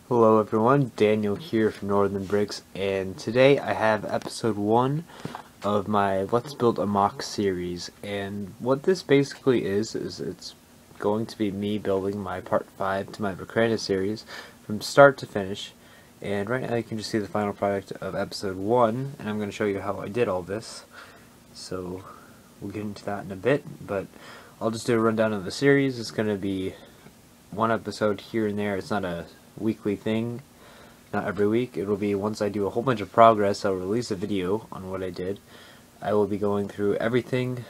Hello everyone, Daniel here from Northern Bricks, and today I have episode 1 of my Let's Build a MOC series. And what this basically is it's going to be me building my part 5 to my Build series from start to finish. And right now you can just see the final product of episode 1, and I'm going to show you how I did all this. So we'll get into that in a bit, but I'll just do a rundown of the series. It's going to be one episode here and there. It's not a weekly thing, not every week. It will be once I do a whole bunch of progress, I'll release a video on what I did. I will be going through everything,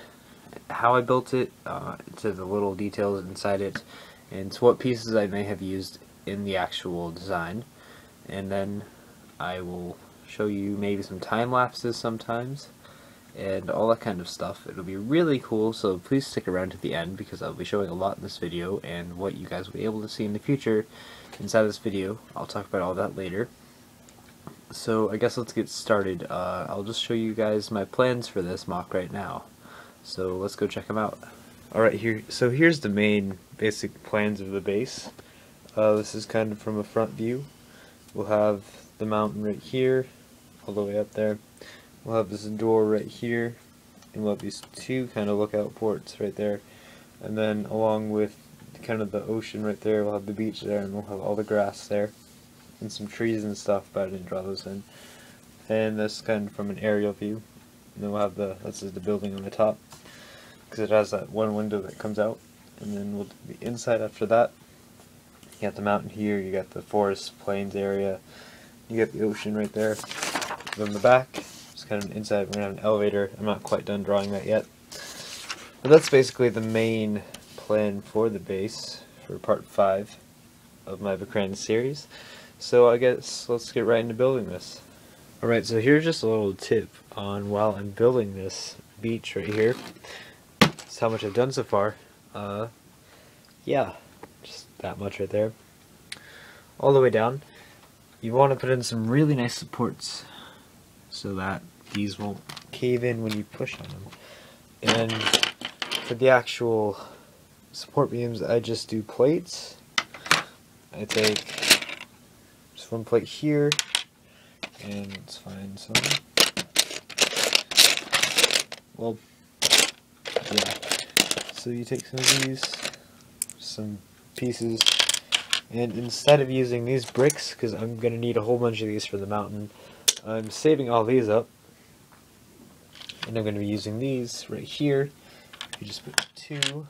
how I built it, to the little details inside it, and to what pieces I may have used in the actual design. And then I will show you maybe some time lapses sometimes and all that kind of stuff. It'll be really cool, so please stick around to the end because I'll be showing a lot in this video, and what you guys will be able to see in the future inside this video. I'll talk about all that later. So I guess let's get started. I'll just show you guys my plans for this MOC right now. So let's go check them out. Alright, here's the main basic plans of the base. This is kind of from a front view. We'll have the mountain right here, all the way up there. We'll have this door right here, and we'll have these two kind of lookout ports right there. And then along with kind of the ocean right there, we'll have the beach there, and we'll have all the grass there, and some trees and stuff, but I didn't draw those in. And this kind of from an aerial view. And then we'll have this is the building on the top, because it has that one window that comes out. And then we'll do the inside after that. You got the mountain here, you got the forest plains area, you got the ocean right there. Then the back, it's kind of inside, we're going to have an elevator. I'm not quite done drawing that yet. But that's basically the main plan for the base for part 5 of my Build series. So I guess let's get right into building this. Alright, so here's just a little tip on while I'm building this beach right here. That's how much I've done so far. Yeah, just that much right there. All the way down. You want to put in some really nice supports so that these won't cave in when you push on them. And for the actual support beams, I just do plates. I take just one plate here, and let's find some. Well, yeah. So you take some of these, some pieces, and instead of using these bricks, because I'm going to need a whole bunch of these for the mountain, I'm saving all these up, and I'm going to be using these right here. You just put 2.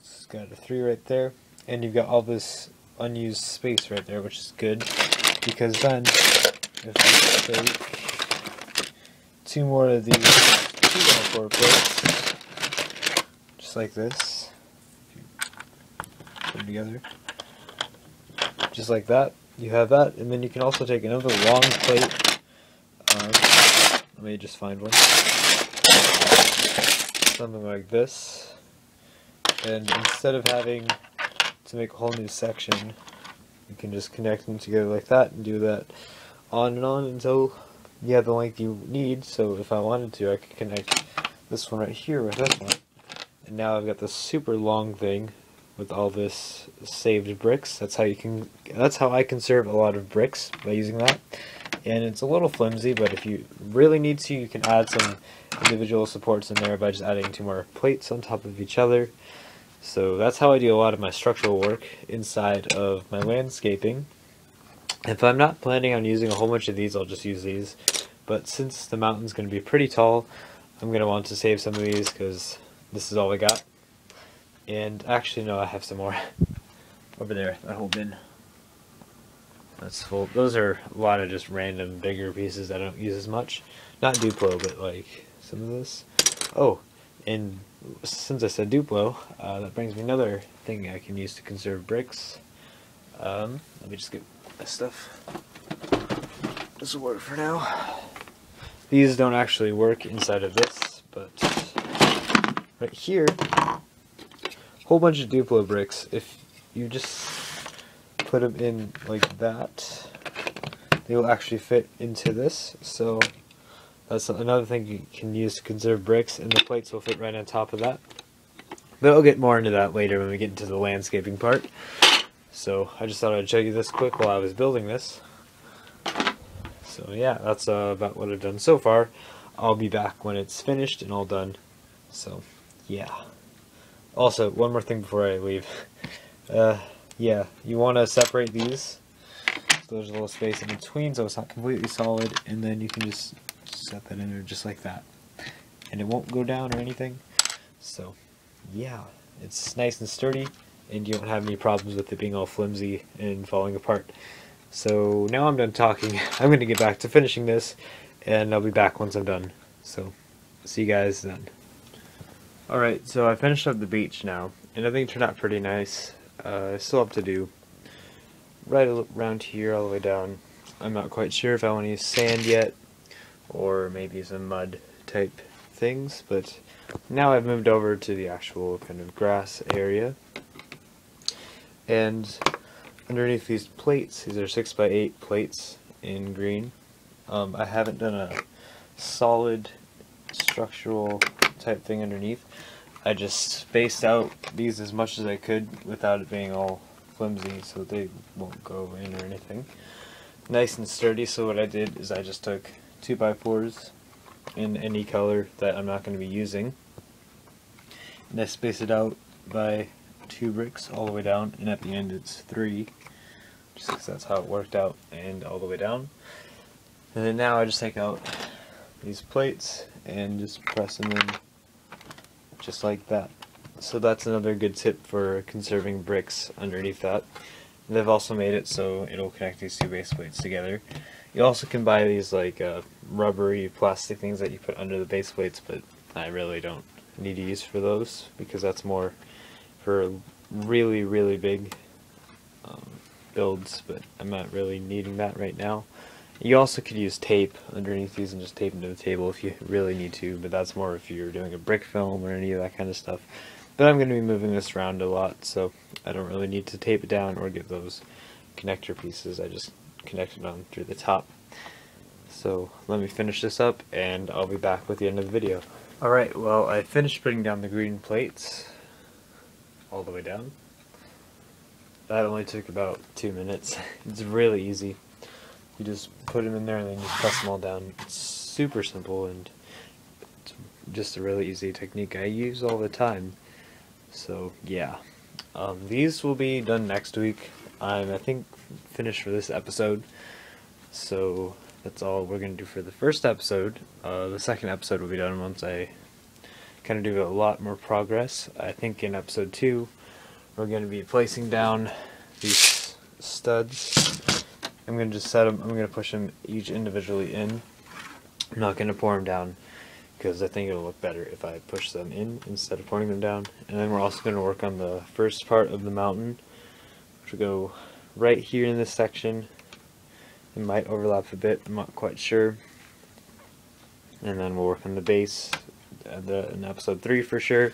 It's got a 3 right there, and you've got all this unused space right there, which is good, because then if I take 2 more of these 2x4 plates, just like this, put them together, just like that, you have that. And then you can also take another long plate. Let me just find one. Something like this. And instead of having to make a whole new section, you can just connect them together like that and do that on and on until you have the length you need. So if I wanted to, I could connect this one right here with this one. And now I've got this super long thing with all this saved bricks. That's how I conserve a lot of bricks, by using that. And it's a little flimsy, but if you really need to, you can add some individual supports in there by just adding 2 more plates on top of each other. So that's how I do a lot of my structural work inside of my landscaping. If I'm not planning on using a whole bunch of these, I'll just use these. But since the mountain's going to be pretty tall, I'm going to want to save some of these because this is all we got. And actually, no, I have some more over there, that whole bin. That's full. Those are a lot of just random bigger pieces I don't use as much. Not Duplo, but like some of this. Oh, and since I said Duplo, that brings me another thing I can use to conserve bricks. Let me just get my stuff. This will work for now. These don't actually work inside of this, but right here, whole bunch of Duplo bricks. If you just put them in like that, they will actually fit into this. So that's another thing you can use to conserve bricks, and the plates will fit right on top of that. But I'll get more into that later when we get into the landscaping part. So I just thought I'd show you this quick while I was building this. So yeah, that's about what I've done so far. I'll be back when it's finished and all done. So yeah. Also, one more thing before I leave. Yeah, you want to separate these. So there's a little space in between so it's not completely solid, and then you can just set that in there just like that. And it won't go down or anything. So yeah, it's nice and sturdy, and you don't have any problems with it being all flimsy and falling apart. So now I'm done talking. I'm going to get back to finishing this, and I'll be back once I'm done. So see you guys then. Alright, so I finished up the beach now, and I think it turned out pretty nice. I still have to do right around here all the way down. I'm not quite sure if I want to use sand yet, or maybe some mud type things, but now I've moved over to the actual kind of grass area. And underneath these plates, these are 6x8 plates in green. I haven't done a solid structural type thing underneath. I just spaced out these as much as I could without it being all flimsy so they won't go in or anything. Nice and sturdy, so what I did is I just took 2x4s in any color that I'm not going to be using, and I spaced it out by 2 bricks all the way down, and at the end it's 3, just because that's how it worked out, and all the way down. And then now I just take out these plates and just press them in just like that. So that's another good tip for conserving bricks underneath that. And they've also made it so it'll connect these 2 base plates together. You also can buy these like rubbery plastic things that you put under the base plates, but I really don't need to use for those because that's more for really big builds, but I'm not really needing that right now. You also could use tape underneath these and just tape them to the table if you really need to, but that's more if you're doing a brick film or any of that kind of stuff. But I'm going to be moving this around a lot, so I don't really need to tape it down or get those connector pieces. I just connect it on through the top. So let me finish this up and I'll be back with the end of the video. Alright, well I finished putting down the green plates all the way down. That only took about 2 minutes. It's really easy. You just put them in there and then you just press them all down. It's super simple and it's just a really easy technique I use all the time. So yeah, these will be done next week. I'm, I think, finished for this episode. So that's all we're going to do for the first episode. The second episode will be done once I kind of do a lot more progress. I think in episode 2 we're going to be placing down these studs. I'm going to just set them, I'm going to push them each individually in. I'm not going to pour them down because I think it'll look better if I push them in instead of pouring them down. And then we're also going to work on the first part of the mountain, which will go right here in this section. It might overlap a bit, I'm not quite sure. And then we'll work on the base in episode 3 for sure.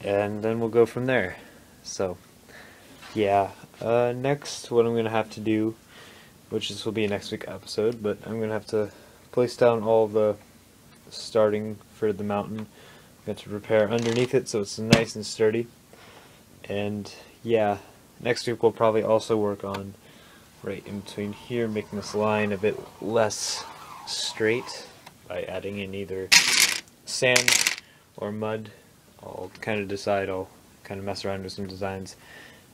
And then we'll go from there. So, yeah. Next, what I'm going to have to do, which this will be a next week episode, but I'm going to have to place down all the starting for the mountain. I'm going to repair underneath it so it's nice and sturdy. And yeah, next week we'll probably also work on right in between here, making this line a bit less straight by adding in either sand or mud. I'll kind of decide, I'll kind of mess around with some designs,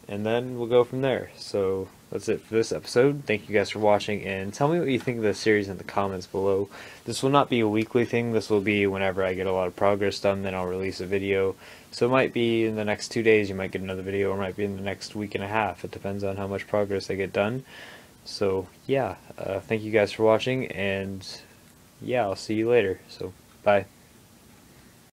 and then we'll go from there. So that's it for this episode. Thank you guys for watching, and tell me what you think of the series in the comments below. This will not be a weekly thing, this will be whenever I get a lot of progress done, then I'll release a video. So it might be in the next 2 days you might get another video, or it might be in the next week and a half. It depends on how much progress I get done. So yeah, thank you guys for watching, and yeah, I'll see you later. So bye.